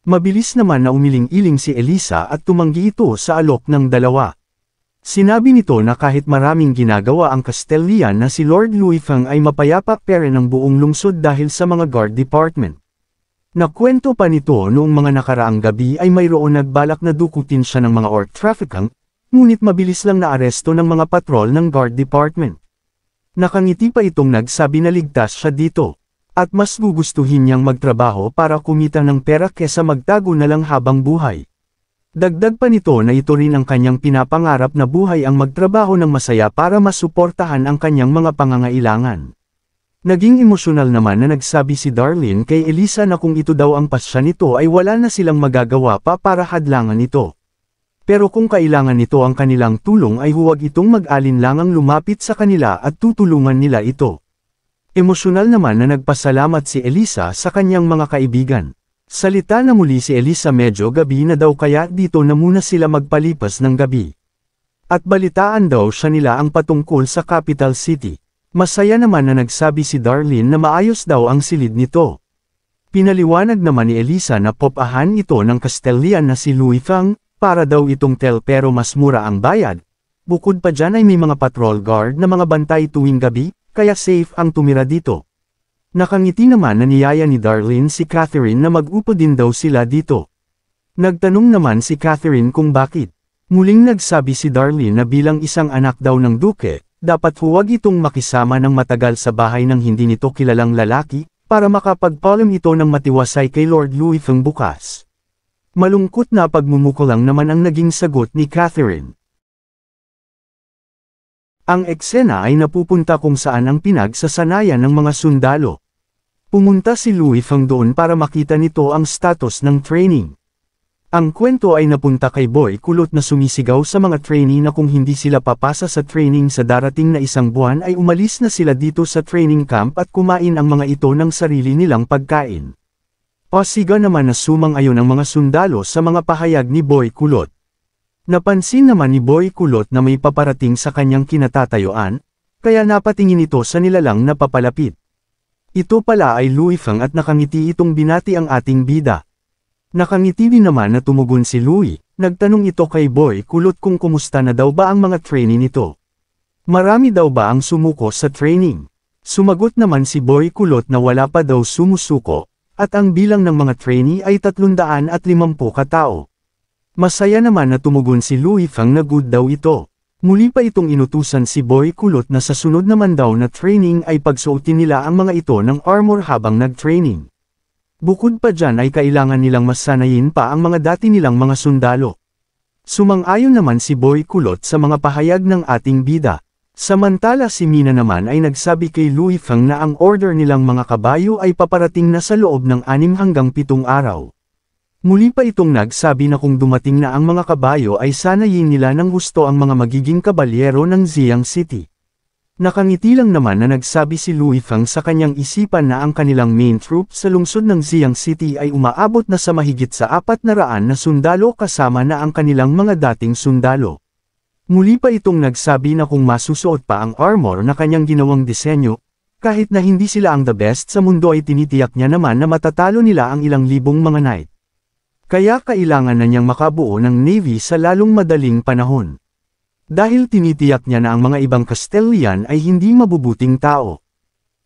Mabilis naman na umiling-iling si Elisa at tumanggi ito sa alok ng dalawa. Sinabi nito na kahit maraming ginagawa ang Castilian na si Lord Louis Fang ay mapayapa pere ng buong lungsod dahil sa mga guard department. Nakwento pa nito noong mga nakaraang gabi ay mayroon nagbalak na dukutin siya ng mga orc trafficking, ngunit mabilis lang naaresto ng mga patrol ng guard department. Nakangiti pa itong nagsabi na ligtas siya dito, at mas gugustuhin niyang magtrabaho para kumita ng pera kesa magtago na lang habang buhay. Dagdag pa nito na ito rin ang kanyang pinapangarap na buhay ang magtrabaho ng masaya para masuportahan ang kanyang mga pangangailangan. Naging emosyonal naman na nagsabi si Darlene kay Elisa na kung ito daw ang pasya nito ay wala na silang magagawa pa para hadlangan ito. Pero kung kailangan nito ang kanilang tulong ay huwag itong mag-alinlangang lumapit sa kanila at tutulungan nila ito. Emosyonal naman na nagpasalamat si Elisa sa kanyang mga kaibigan. Salita na muli si Elisa medyo gabi na daw kaya dito na muna sila magpalipas ng gabi. At balitaan daw siya nila ang patungkol sa capital city. Masaya naman na nagsabi si Darlene na maayos daw ang silid nito. Pinaliwanag naman ni Elisa na popahan ito ng Castilian na si Louis Fang, para daw itong tel pero mas mura ang bayad. Bukod pa dyan ay may mga patrol guard na mga bantay tuwing gabi, kaya safe ang tumira dito. Nakangiti naman na niyaya ni Darlene si Catherine na mag-upo din daw sila dito. Nagtanong naman si Catherine kung bakit. Muling nagsabi si Darlene na bilang isang anak daw ng duke, dapat huwag itong makisama ng matagal sa bahay ng hindi nito kilalang lalaki, para makapagpaalam ito ng matiwasay kay Lord Louis Fang bukas. Malungkot na pagmumukulang naman ang naging sagot ni Catherine. Ang eksena ay napupunta kung saan ang pinagsasanayan ng mga sundalo. Pumunta si Louis Fang doon para makita nito ang status ng training. Ang kwento ay napunta kay Boy Kulot na sumisigaw sa mga trainee na kung hindi sila papasa sa training sa darating na isang buwan ay umalis na sila dito sa training camp at kumain ang mga ito ng sarili nilang pagkain. Pasiga naman na sumang-ayon ang mga sundalo sa mga pahayag ni Boy Kulot. Napansin naman ni Boy Kulot na may paparating sa kanyang kinatatayuan, kaya napatingin ito sa nilalang na papalapit. Ito pala ay Louis Fang at nakangiti itong binati ang ating bida. Nakangiti din naman na tumugon si Louis, nagtanong ito kay Boy Kulot kung kumusta na daw ba ang mga trainee nito. Marami daw ba ang sumuko sa training? Sumagot naman si Boy Kulot na wala pa daw sumusuko, at ang bilang ng mga trainee ay 350 katao. Masaya naman na tumugon si Louis Fang na good daw ito. Muli pa itong inutusan si Boy Kulot na sa sunod naman daw na training ay pagsuotin nila ang mga ito ng armor habang nag-training. Bukod pa dyan ay kailangan nilang masanayin pa ang mga dati nilang mga sundalo. Sumang-ayon naman si Boy Kulot sa mga pahayag ng ating bida. Samantala si Mina naman ay nagsabi kay Louis Fang na ang order nilang mga kabayo ay paparating na sa loob ng 6 hanggang 7 araw. Muli pa itong nagsabi na kung dumating na ang mga kabayo ay sanayin nila ng gusto ang mga magiging kabalyero ng Xiang City. Nakangiti lang naman na nagsabi si Louis Fang sa kanyang isipan na ang kanilang main troop sa lungsod ng Xiang City ay umaabot na sa mahigit sa 400 na sundalo kasama na ang kanilang mga dating sundalo. Muli pa itong nagsabi na kung masusuot pa ang armor na kanyang ginawang disenyo, kahit na hindi sila ang the best sa mundo ay tinitiyak niya naman na matatalo nila ang ilang libong mga knight. Kaya kailangan na niyang makabuo ng navy sa lalong madaling panahon. Dahil tinitiyak niya na ang mga ibang Castilian ay hindi mabubuting tao.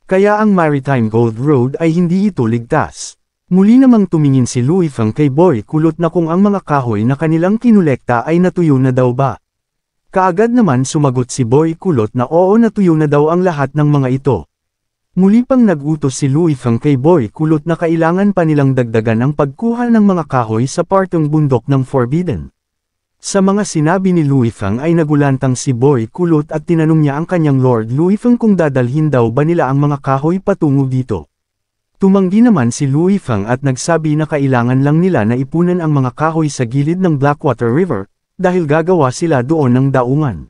Kaya ang Maritime Gold Road ay hindi ito ligtas. Muli namang tumingin si Louis Fang kay Boy Kulot na kung ang mga kahoy na kanilang kinulekta ay natuyo na daw ba. Kaagad naman sumagot si Boy Kulot na oo, natuyo na daw ang lahat ng mga ito. Muli pang nag-utos si Louis Fang kay Boy Kulot na kailangan pa nilang dagdagan ang pagkuha ng mga kahoy sa partong bundok ng Forbidden. Sa mga sinabi ni Louis Fang ay nagulantang si Boy Kulot at tinanong niya ang kanyang Lord Louis Fang kung dadalhin daw ba nila ang mga kahoy patungo dito. Tumanggi naman si Louis Fang at nagsabi na kailangan lang nila na ipunan ang mga kahoy sa gilid ng Blackwater River, dahil gagawa sila doon ng daungan.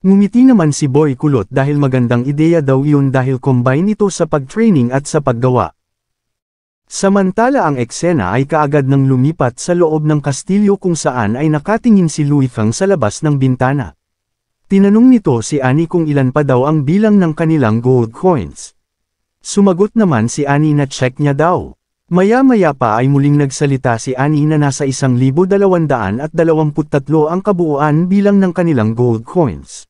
Ngumiti naman si Boy Kulot dahil magandang ideya daw iyon dahil combine ito sa pag-training at sa paggawa. Samantala ang eksena ay kaagad nang lumipat sa loob ng kastilyo kung saan ay nakatingin si Louis Fang sa labas ng bintana. Tinanong nito si Annie kung ilan pa daw ang bilang ng kanilang gold coins. Sumagot naman si Annie na check niya daw. Maya-maya pa ay muling nagsalita si Annie na nasa 1,223 ang kabuuan bilang ng kanilang gold coins.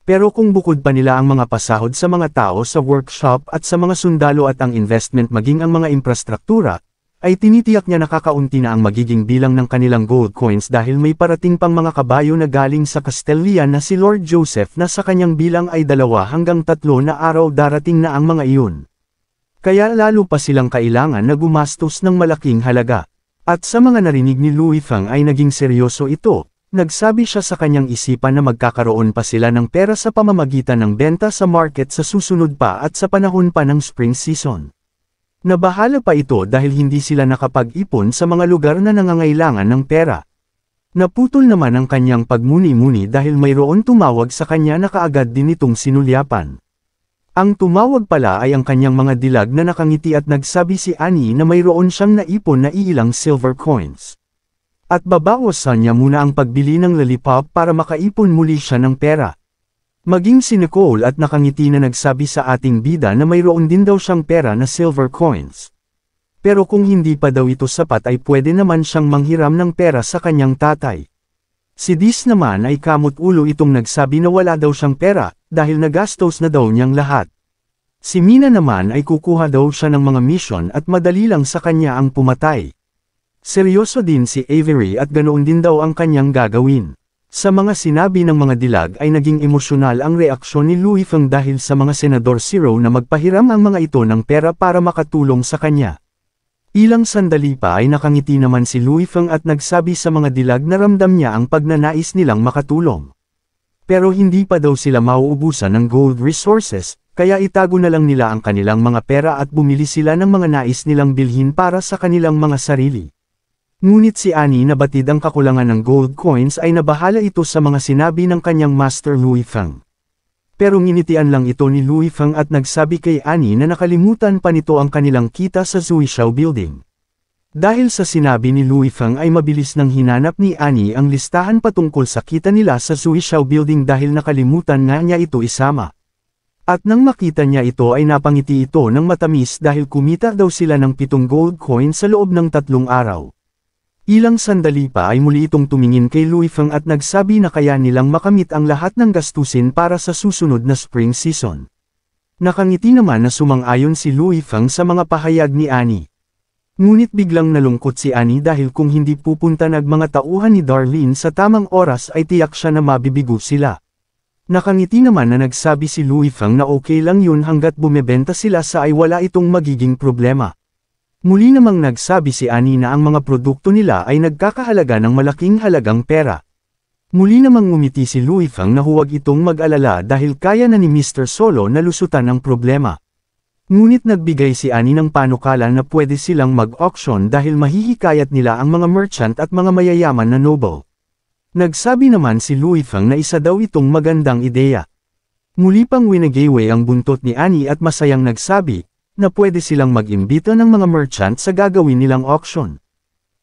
Pero kung bukod pa nila ang mga pasahod sa mga tao sa workshop at sa mga sundalo at ang investment maging ang mga infrastruktura, ay tinitiyak niya nakakaunti na ang magiging bilang ng kanilang gold coins dahil may parating pang mga kabayo na galing sa Castellian na si Lord Joseph na sa kanyang bilang ay 2 hanggang 3 na araw darating na ang mga iyon. Kaya lalo pa silang kailangan na gumastos ng malaking halaga. At sa mga narinig ni Louis Fang ay naging seryoso ito, nagsabi siya sa kanyang isipan na magkakaroon pa sila ng pera sa pamamagitan ng benta sa market sa susunod pa at sa panahon pa ng spring season. Nabahala pa ito dahil hindi sila nakapag-ipon sa mga lugar na nangangailangan ng pera. Naputol naman ang kanyang pagmuni-muni dahil mayroon tumawag sa kanya na kaagad din itong sinulyapan. Ang tumawag pala ay ang kanyang mga dilag na nakangiti at nagsabi si Annie na mayroon siyang naipon na ilang silver coins. At babawasan niya muna ang pagbili ng lollipop para makaipon muli siya ng pera. Maging si Nicole at nakangiti na nagsabi sa ating bida na mayroon din daw siyang pera na silver coins. Pero kung hindi pa daw ito sapat ay pwede naman siyang manghiram ng pera sa kanyang tatay. Si Dis naman ay kamot-ulo itong nagsabi na wala daw siyang pera, dahil nagastos na daw niyang lahat. Si Mina naman ay kukuha daw siya ng mga mission at madali lang sa kanya ang pumatay. Seryoso din si Avery at ganoon din daw ang kanyang gagawin. Sa mga sinabi ng mga dilag ay naging emosyonal ang reaksyon ni Louis Fang dahil sa mga Senador Zero na magpahiram ang mga ito ng pera para makatulong sa kanya. Ilang sandali pa ay nakangiti naman si Louis Fang at nagsabi sa mga dilag na ramdam niya ang pagnanais nilang makatulong. Pero hindi pa daw sila mauubusan ng gold resources, kaya itago na lang nila ang kanilang mga pera at bumili sila ng mga nais nilang bilhin para sa kanilang mga sarili. Ngunit si Annie na batid ang kakulangan ng gold coins ay nabahala ito sa mga sinabi ng kanyang master Louis Fang. Pero nginitian lang ito ni Louis Fang at nagsabi kay Annie na nakalimutan pa nito ang kanilang kita sa Zuishao Building. Dahil sa sinabi ni Louis Fang ay mabilis nang hinanap ni Annie ang listahan patungkol sa kita nila sa Zuishao Building dahil nakalimutan nga niya ito isama. At nang makita niya ito ay napangiti ito ng matamis dahil kumita daw sila ng 7 gold coin sa loob ng 3 araw. Ilang sandali pa ay muli itong tumingin kay Louis Fang at nagsabi na kaya nilang makamit ang lahat ng gastusin para sa susunod na spring season. Nakangiti naman na sumang-ayon si Louis Fang sa mga pahayag ni Annie. Ngunit biglang nalungkot si Annie dahil kung hindi pupunta mga tauhan ni Darlene sa tamang oras ay tiyak siya na mabibigo sila. Nakangiti naman na nagsabi si Louis Fang na okay lang yun hanggat bumebenta sila sa ay wala itong magiging problema. Muli namang nagsabi si Annie na ang mga produkto nila ay nagkakahalaga ng malaking halagang pera. Muli namang ngumiti si Louis Fang na huwag itong mag-alala dahil kaya na ni Mr. Solo na lusutan ang problema. Ngunit nagbigay si Annie ng panukala na pwede silang mag-auction dahil mahihikayat nila ang mga merchant at mga mayayaman na noble. Nagsabi naman si Louis Fang na isa daw itong magandang ideya. Muli pang winagaway ang buntot ni Annie at masayang nagsabi, na pwede silang mag-imbita ng mga merchant sa gagawin nilang auction.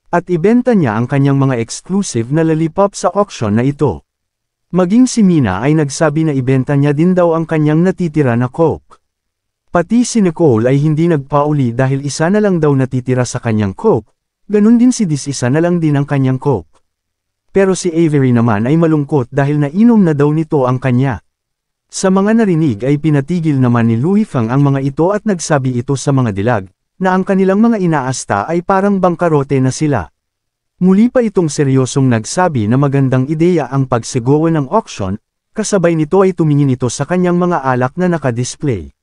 At ibenta niya ang kanyang mga exclusive na lollipop sa auction na ito. Maging si Mina ay nagsabi na ibenta niya din daw ang kanyang natitira na Coke. Pati si Nicole ay hindi nagpauli dahil isa na lang daw natitira sa kanyang Coke, ganun din si Dis isa na lang din ang kanyang Coke. Pero si Avery naman ay malungkot dahil nainom na daw nito ang kanya. Sa mga narinig ay pinatigil naman ni Louis Fang ang mga ito at nagsabi ito sa mga dilag, na ang kanilang mga inaasta ay parang bangkarote na sila. Muli pa itong seryosong nagsabi na magandang ideya ang pagsigawa ng auction, kasabay nito ay tumingin ito sa kanyang mga alak na nakadisplay.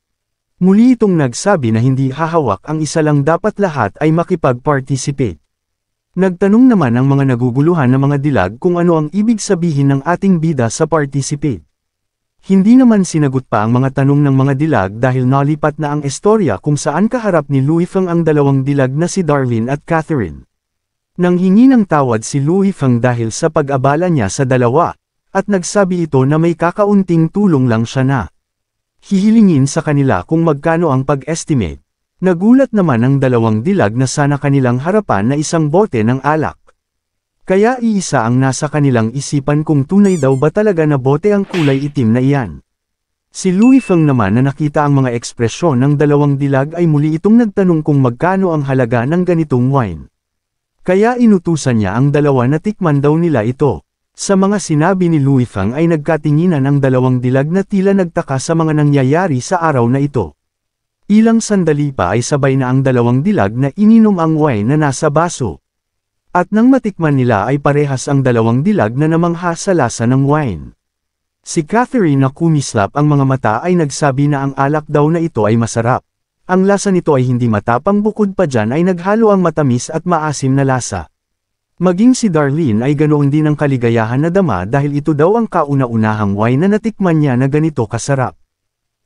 Muli itong nagsabi na hindi hahawak ang isa lang dapat lahat ay makipag-participate. Nagtanong naman ang mga naguguluhan na mga dilag kung ano ang ibig sabihin ng ating bida sa participate. Hindi naman sinagot pa ang mga tanong ng mga dilag dahil nalipat na ang istorya kung saan kaharap ni Louis Fang ang dalawang dilag na si Darlene at Catherine. Nang hingi ng tawad si Louis Fang dahil sa pag-abala niya sa dalawa, at nagsabi ito na may kakaunting tulong lang siya na hihilingin sa kanila kung magkano ang pag-estimate. Nagulat naman ang dalawang dilag na sana kanilang harapan na isang bote ng alak. Kaya iisa ang nasa kanilang isipan kung tunay daw ba talaga na bote ang kulay itim na iyan. Si Louis Feng naman na nakita ang mga ekspresyon ng dalawang dilag ay muli itong nagtanong kung magkano ang halaga ng ganitong wine. Kaya inutusan niya ang dalawa na tikman daw nila ito. Sa mga sinabi ni Louis Feng ay nagkatinginan ang dalawang dilag na tila nagtaka sa mga nangyayari sa araw na ito. Ilang sandali pa ay sabay na ang dalawang dilag na ininom ang wine na nasa baso. At nang matikman nila ay parehas ang dalawang dilag na namangha sa lasa ng wine. Si Catherine na kumislap ang mga mata ay nagsabi na ang alak daw na ito ay masarap. Ang lasa nito ay hindi matapang, bukod pa dyan ay naghalo ang matamis at maasim na lasa. Maging si Darlene ay ganoon din ang kaligayahan na dama dahil ito daw ang kauna-unahang wine na natikman niya na ganito kasarap.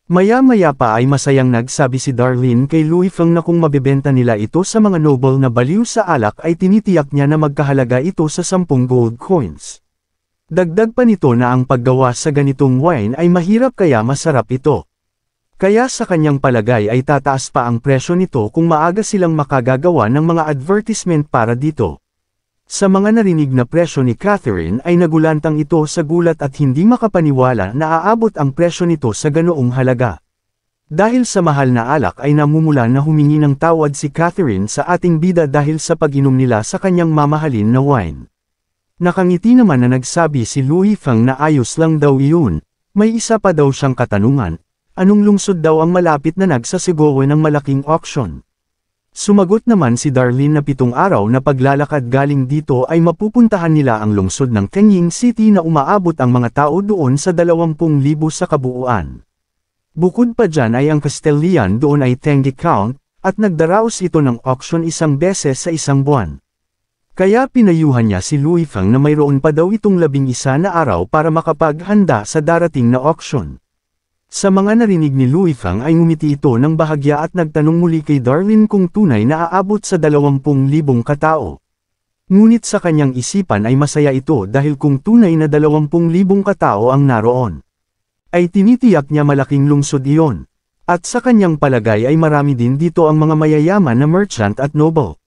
Maya-maya pa ay masayang nagsabi si Darlene kay Louis Feng na kung mabebenta nila ito sa mga noble na baliw sa alak ay tinitiyak niya na magkahalaga ito sa 10 gold coins. Dagdag pa nito na ang paggawa sa ganitong wine ay mahirap kaya masarap ito. Kaya sa kanyang palagay ay tataas pa ang presyo nito kung maaga silang makagagawa ng mga advertisement para dito. Sa mga narinig na presyo ni Catherine ay nagulantang ito sa gulat at hindi makapaniwala na aabot ang presyo nito sa ganoong halaga. Dahil sa mahal na alak ay namumula na humingi ng tawad si Catherine sa ating bida dahil sa pag-inom nila sa kanyang mamahalin na wine. Nakangiti naman na nagsabi si Louis Feng na ayos lang daw iyon. May isa pa daw siyang katanungan. Anong lungsod daw ang malapit na nagsasagawa ng malaking auction? Sumagot naman si Darlene na 7 araw na paglalakad galing dito ay mapupuntahan nila ang lungsod ng Tengying City na umaabot ang mga tao doon sa 20,000 sa kabuuan. Bukod pa dyan ay ang Castilian doon ay Tengi Count, at nagdaraos ito ng auction 1 beses sa 1 buwan. Kaya pinayuhan niya si Louis Feng na mayroon pa daw itong 11 na araw para makapaghanda sa darating na auction. Sa mga narinig ni Louis Feng ay ngumiti ito ng bahagya at nagtanong muli kay Darlene kung tunay na aabot sa 20,000 katao. Ngunit sa kanyang isipan ay masaya ito dahil kung tunay na 20,000 katao ang naroon, ay tinitiyak niya malaking lungsod iyon. At sa kanyang palagay ay marami din dito ang mga mayayaman na merchant at noble.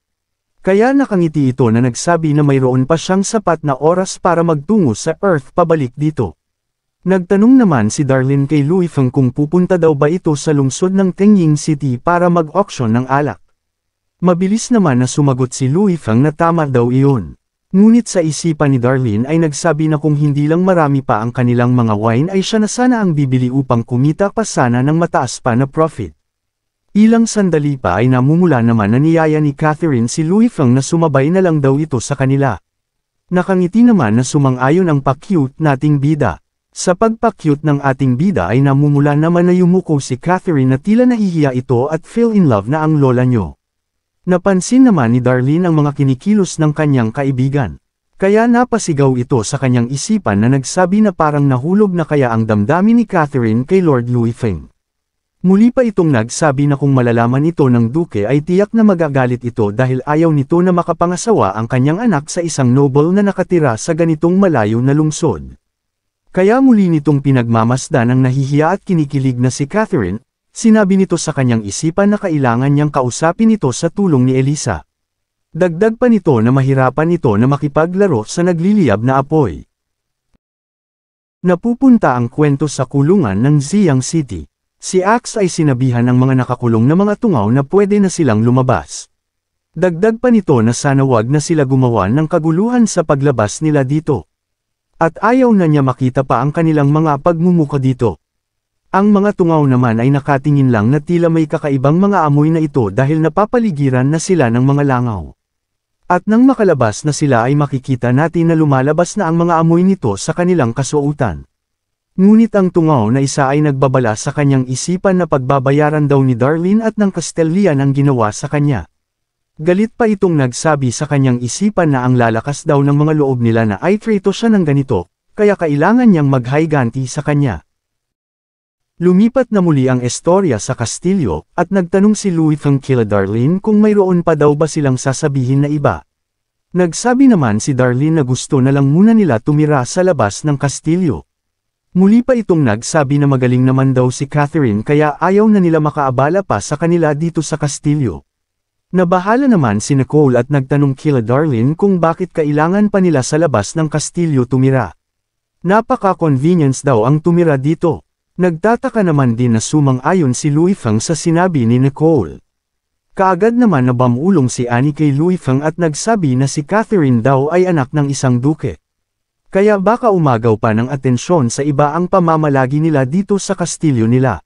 Kaya nakangiti ito na nagsabi na mayroon pa siyang sapat na oras para magtungo sa Earth pabalik dito. Nagtanong naman si Darlene kay Louis Feng kung pupunta daw ba ito sa lungsod ng Tengying City para mag-auction ng alak. Mabilis naman na sumagot si Louis Feng na tama daw iyon. Ngunit sa isipan ni Darlene ay nagsabi na kung hindi lang marami pa ang kanilang mga wine ay siya na sana ang bibili upang kumita pa sana ng mataas pa na profit. Ilang sandali pa ay namumula naman na niyaya ni Catherine si Louis Feng na sumabay na lang daw ito sa kanila. Nakangiti naman na sumang-ayon ang pa-cute nating bida. Sa pagpa-cute ng ating bida ay namumula naman na yumuko si Catherine na tila nahihiya ito at fell in love na ang lola nyo. Napansin naman ni Darlene ang mga kinikilos ng kanyang kaibigan. Kaya napasigaw ito sa kanyang isipan na nagsabi na parang nahulog na kaya ang damdamin ni Catherine kay Lord Louis Feng. Muli pa itong nagsabi na kung malalaman ito ng duke ay tiyak na magagalit ito dahil ayaw nito na makapangasawa ang kanyang anak sa isang noble na nakatira sa ganitong malayo na lungsod. Kaya muli nitong pinagmamasdan ang nahihiya at kinikilig na si Catherine, sinabi nito sa kanyang isipan na kailangan niyang kausapin ito sa tulong ni Elisa. Dagdag pa nito na mahirapan ito na makipaglaro sa nagliliyab na apoy. Napupunta ang kwento sa kulungan ng Ziyang City. Si Axe ay sinabihan ng mga nakakulong na mga tungaw na pwede na silang lumabas. Dagdag pa nito na sana wag na sila gumawa ng kaguluhan sa paglabas nila dito. At ayaw na niya makita pa ang kanilang mga pagmumuka dito. Ang mga tungaw naman ay nakatingin lang na tila may kakaibang mga amoy na ito dahil napapaligiran na sila ng mga langaw. At nang makalabas na sila ay makikita natin na lumalabas na ang mga amoy nito sa kanilang kasuotan. Ngunit ang tungaw na isa ay nagbabala sa kanyang isipan na pagbabayaran daw ni Darlene at ng Castilian ang ginawa sa kanya. Galit pa itong nagsabi sa kanyang isipan na ang lalakas daw ng mga loob nila na ay traitor siya ng ganito, kaya kailangan niyang maghayganti sa kanya. Lumipat na muli ang istorya sa Kastilyo, at nagtanong si Louis Feng kila Darlene kung mayroon pa daw ba silang sasabihin na iba. Nagsabi naman si Darlene na gusto na lang muna nila tumira sa labas ng Kastilyo. Muli pa itong nagsabi na magaling naman daw si Catherine kaya ayaw na nila makaabala pa sa kanila dito sa Kastilyo. Nabahala naman si Nicole at nagtanong kila Darlene kung bakit kailangan pa nila sa labas ng Kastilyo tumira. Napaka-convenience daw ang tumira dito. Nagtataka naman din na sumang-ayon si Louis Fang sa sinabi ni Nicole. Kaagad naman na bamulong si Annie kay Louis Fang at nagsabi na si Catherine daw ay anak ng isang duke. Kaya baka umagaw pa ng atensyon sa iba ang pamamalagi nila dito sa kastilyo nila.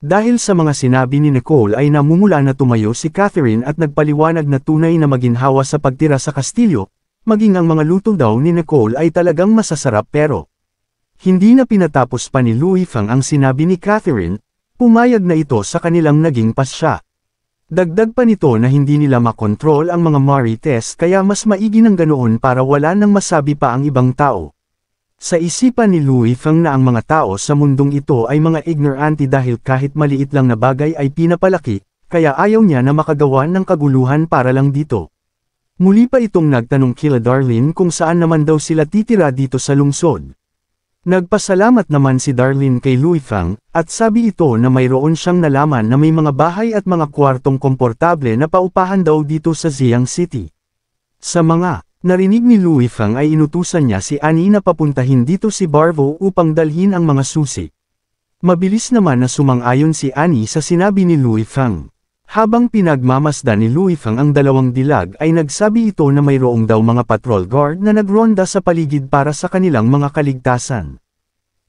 Dahil sa mga sinabi ni Nicole ay namumula na tumayo si Catherine at nagpaliwanag na tunay na maginhawa sa pagtira sa kastilyo, maging ang mga luto daw ni Nicole ay talagang masasarap pero hindi na pinatapos pa ni Louis Fang ang sinabi ni Catherine, pumayag na ito sa kanilang naging pasya. Dagdag pa nito na hindi nila makontrol ang mga marites kaya mas maigi ng ganoon para wala nang masabi pa ang ibang tao. Sa isipan ni Louis Fang na ang mga tao sa mundong ito ay mga ignorante dahil kahit maliit lang na bagay ay pinapalaki, kaya ayaw niya na makagawa ng kaguluhan para lang dito. Muli pa itong nagtanong kila Darlene kung saan naman daw sila titira dito sa lungsod. Nagpasalamat naman si Darlene kay Louis Fang, at sabi ito na mayroon siyang nalaman na may mga bahay at mga kwartong komportable na paupahan daw dito sa Ziyang City. Sa mga narinig ni Louis Fang ay inutusan niya si Annie na papuntahin dito si Barvo upang dalhin ang mga susi. Mabilis naman na sumang-ayon si Annie sa sinabi ni Louis Fang. Habang pinagmamasdan ni Louis Fang ang dalawang dilag ay nagsabi ito na mayroong daw mga patrol guard na nagronda sa paligid para sa kanilang mga kaligtasan.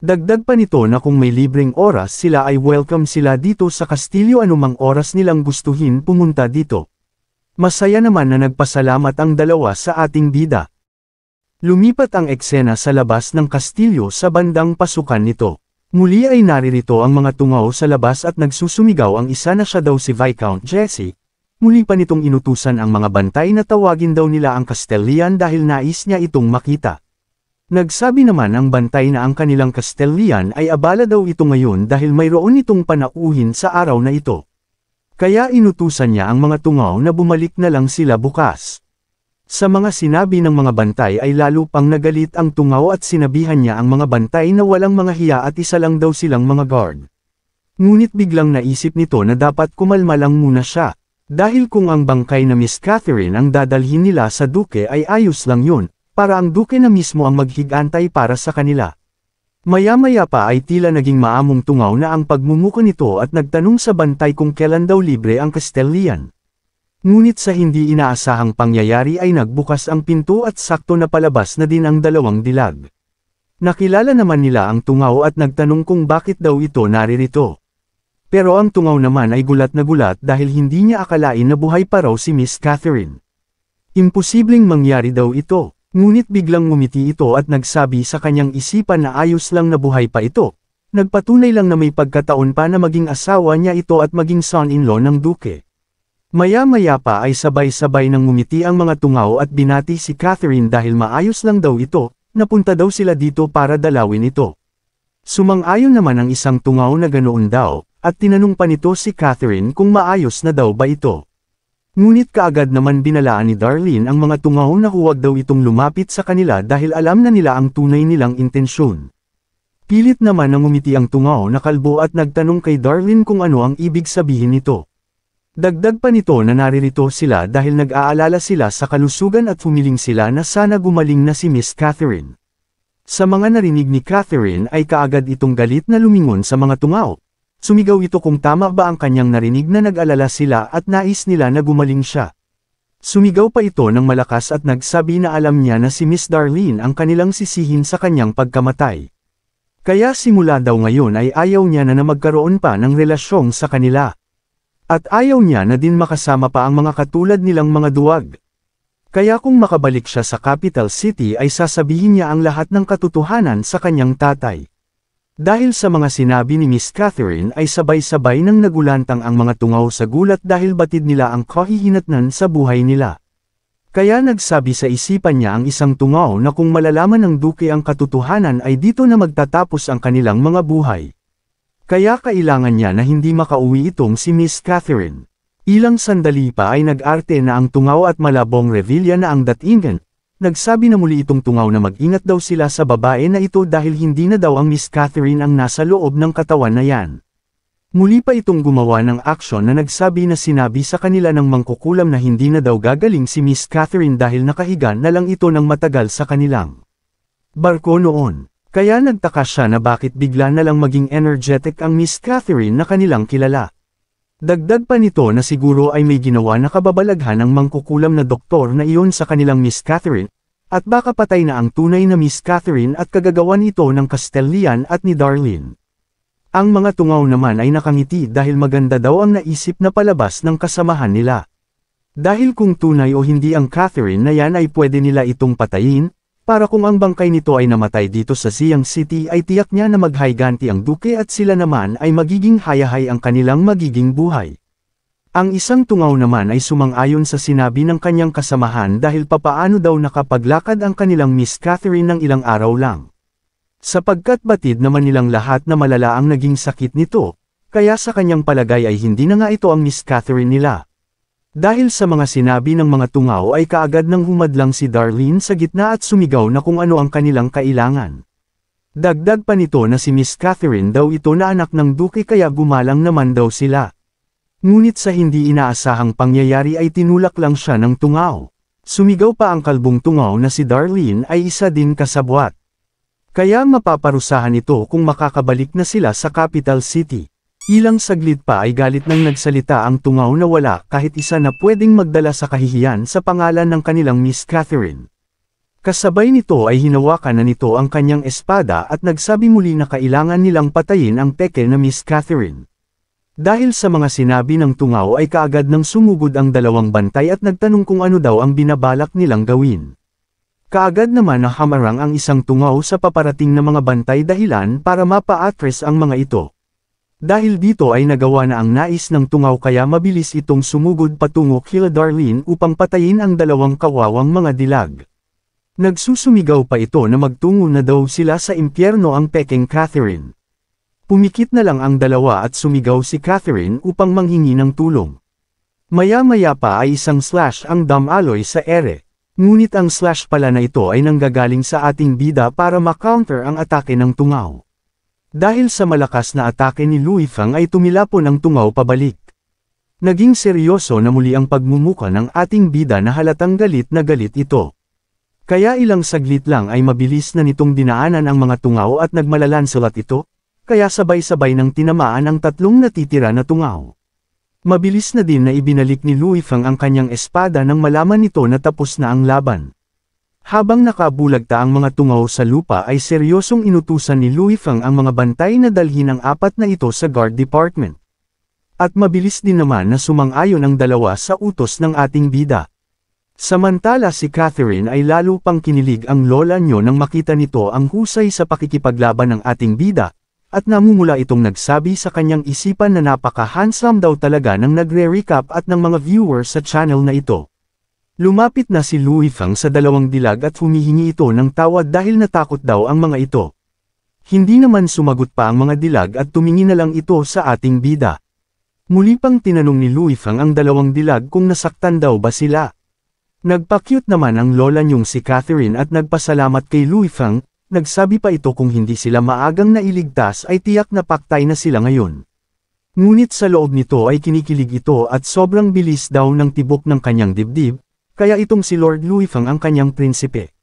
Dagdag pa nito na kung may libreng oras sila ay welcome sila dito sa kastilyo anumang oras nilang gustuhin pumunta dito. Masaya naman na nagpasalamat ang dalawa sa ating bida. Lumipat ang eksena sa labas ng kastilyo sa bandang pasukan nito. Muli ay naririto ang mga tungaw sa labas at nagsusumigaw ang isa na siya daw si Viscount Jesse. Muli pa nitong inutusan ang mga bantay na tawagin daw nila ang Castellian dahil nais niya itong makita. Nagsabi naman ang bantay na ang kanilang Castellian ay abala daw ito ngayon dahil mayroon itong panauhin sa araw na ito. Kaya inutusan niya ang mga tungaw na bumalik na lang sila bukas. Sa mga sinabi ng mga bantay ay lalo pang nagalit ang tungaw at sinabihan niya ang mga bantay na walang mga hiya at isa lang daw silang mga guard. Ngunit biglang naisip nito na dapat kumalma lang muna siya, dahil kung ang bangkay na Miss Catherine ang dadalhin nila sa duke ay ayos lang yun, para ang duke na mismo ang maghigantay para sa kanila. Maya-maya pa ay tila naging maamong tungaw na ang pagmumuko nito at nagtanong sa bantay kung kailan daw libre ang Castellian. Ngunit sa hindi inaasahang pangyayari ay nagbukas ang pinto at sakto na palabas na din ang dalawang dilag. Nakilala naman nila ang tungaw at nagtanong kung bakit daw ito naririto. Pero ang tungaw naman ay gulat na gulat dahil hindi niya akalain na buhay pa raw si Miss Catherine. Imposibleng mangyari daw ito, ngunit biglang ngumiti ito at nagsabi sa kanyang isipan na ayos lang na buhay pa ito. Nagpatunay lang na may pagkataon pa na maging asawa niya ito at maging son-in-law ng duke. Maya-maya pa ay sabay-sabay nang ngumiti ang mga tungaw at binati si Catherine dahil maayos lang daw ito, napunta daw sila dito para dalawin ito. Sumang-ayon naman ang isang tungaw na ganoon daw, at tinanong pa nito si Catherine kung maayos na daw ba ito. Ngunit kaagad naman binalaan ni Darlene ang mga tungaw na huwag daw itong lumapit sa kanila dahil alam na nila ang tunay nilang intensyon. Pilit naman na ngumiti ang tungaw na kalbo at nagtanong kay Darlene kung ano ang ibig sabihin nito. Dagdag pa nito na naririto sila dahil nag-aalala sila sa kalusugan at humiling sila na sana gumaling na si Miss Catherine. Sa mga narinig ni Catherine ay kaagad itong galit na lumingon sa mga tungaw. Sumigaw ito kung tama ba ang kanyang narinig na nag-alala sila at nais nila na gumaling siya. Sumigaw pa ito ng malakas at nagsabi na alam niya na si Miss Darlene ang kanilang sisihin sa kanyang pagkamatay. Kaya simula daw ngayon ay ayaw niya na magkaroon pa ng relasyong sa kanila. At ayaw niya na din makasama pa ang mga katulad nilang mga duwag. Kaya kung makabalik siya sa capital city ay sasabihin niya ang lahat ng katotohanan sa kanyang tatay. Dahil sa mga sinabi ni Miss Catherine ay sabay-sabay nang nagulantang ang mga tungaw sa gulat dahil batid nila ang kahihinatnan sa buhay nila. Kaya nagsabi sa isipan niya ang isang tungaw na kung malalaman ng duke ang katotohanan ay dito na magtatapos ang kanilang mga buhay. Kaya kailangan niya na hindi makauwi itong si Miss Catherine. Ilang sandali pa ay nag-arte na ang tungaw at malabong Revilla na ang datingan. Nagsabi na muli itong tungaw na mag-ingat daw sila sa babae na ito dahil hindi na daw ang Miss Catherine ang nasa loob ng katawan na yan. Muli pa itong gumawa ng aksyon na nagsabi na sinabi sa kanila ng mangkukulam na hindi na daw gagaling si Miss Catherine dahil nakahiga na lang ito ng matagal sa kanilang barko noon. Kaya nagtaka siya na bakit bigla na lang maging energetic ang Miss Catherine na kanilang kilala. Dagdag pa nito na siguro ay may ginawa na kababalaghan ang mangkukulam na doktor na iyon sa kanilang Miss Catherine, at baka patay na ang tunay na Miss Catherine at kagagawan ito ng Castellian at ni Darlene. Ang mga tungaw naman ay nakangiti dahil maganda daw ang naisip na palabas ng kasamahan nila. Dahil kung tunay o hindi ang Catherine na yan ay pwede nila itong patayin, para kung ang bangkay nito ay namatay dito sa Siang City ay tiyak niya na maghayganti ang duke at sila naman ay magiging hayahay ang kanilang magiging buhay. Ang isang tungaw naman ay sumang-ayon sa sinabi ng kanyang kasamahan dahil papaano daw nakapaglakad ang kanilang Miss Catherine ng ilang araw lang. Sapagkat batid naman nilang lahat na malala ang naging sakit nito, kaya sa kanyang palagay ay hindi na nga ito ang Miss Catherine nila. Dahil sa mga sinabi ng mga tungaw ay kaagad nang humadlang si Darlene sa gitna at sumigaw na kung ano ang kanilang kailangan. Dagdag pa nito na si Miss Catherine daw ito na anak ng duke kaya gumalang naman daw sila. Ngunit sa hindi inaasahang pangyayari ay tinulak lang siya ng tungaw. Sumigaw pa ang kalbong tungaw na si Darlene ay isa din kasabwat. Kaya mapaparusahan ito kung makakabalik na sila sa capital city. Ilang saglit pa ay galit nang nagsalita ang tungaw na wala kahit isa na pwedeng magdala sa kahihiyan sa pangalan ng kanilang Miss Catherine. Kasabay nito ay hinawakan na nito ang kanyang espada at nagsabi muli na kailangan nilang patayin ang peke na Miss Catherine. Dahil sa mga sinabi ng tungaw ay kaagad nang sumugod ang dalawang bantay at nagtanong kung ano daw ang binabalak nilang gawin. Kaagad naman na hamarang ang isang tungaw sa paparating na mga bantay dahilan para mapa-atres ang mga ito. Dahil dito ay nagawa na ang nais ng tungaw kaya mabilis itong sumugod patungo kila Darlene upang patayin ang dalawang kawawang mga dilag. Nagsusumigaw pa ito na magtungo na daw sila sa impyerno ang pekeng Catherine. Pumikit na lang ang dalawa at sumigaw si Catherine upang manghingi ng tulong. Maya-maya pa ay isang slash ang damaloy sa ere. Ngunit ang slash pala na ito ay nanggagaling sa ating bida para ma-counter ang atake ng tungaw. Dahil sa malakas na atake ni Louis Fang ay tumilapon ang tungaw pabalik. Naging seryoso na muli ang pagmumuka ng ating bida na halatang galit na galit ito. Kaya ilang saglit lang ay mabilis na nitong dinaanan ang mga tungaw at nagmalalansulat ito, kaya sabay-sabay nang tinamaan ang tatlong natitira na tungaw. Mabilis na din na ibinalik ni Louis Fang ang kanyang espada nang malaman nito na tapos na ang laban. Habang nakabulagta ang mga tungaw sa lupa ay seryosong inutusan ni Louis Fang ang mga bantay na dalhin ang apat na ito sa guard department. At mabilis din naman na sumang-ayon ang dalawa sa utos ng ating bida. Samantala si Catherine ay lalo pang kinilig ang lola nyo nang makita nito ang husay sa pakikipaglaban ng ating bida, at namumula itong nagsabi sa kanyang isipan na napaka-handsome daw talaga ng nagre-recap at ng mga viewers sa channel na ito. Lumapit na si Louis Fang sa dalawang dilag at humihingi ito ng tawad dahil natakot daw ang mga ito. Hindi naman sumagot pa ang mga dilag at tumingin na lang ito sa ating bida. Muli pang tinanong ni Louis Fang ang dalawang dilag kung nasaktan daw ba sila. Nagpa-cute naman ang lola niyong si Catherine at nagpasalamat kay Louis Fang, nagsabi pa ito kung hindi sila maagang nailigtas ay tiyak na paktay na sila ngayon. Ngunit sa loob nito ay kinikilig ito at sobrang bilis daw ng tibok ng kanyang dibdib, kaya itong si Lord Louis Fang ang kanyang prinsipe.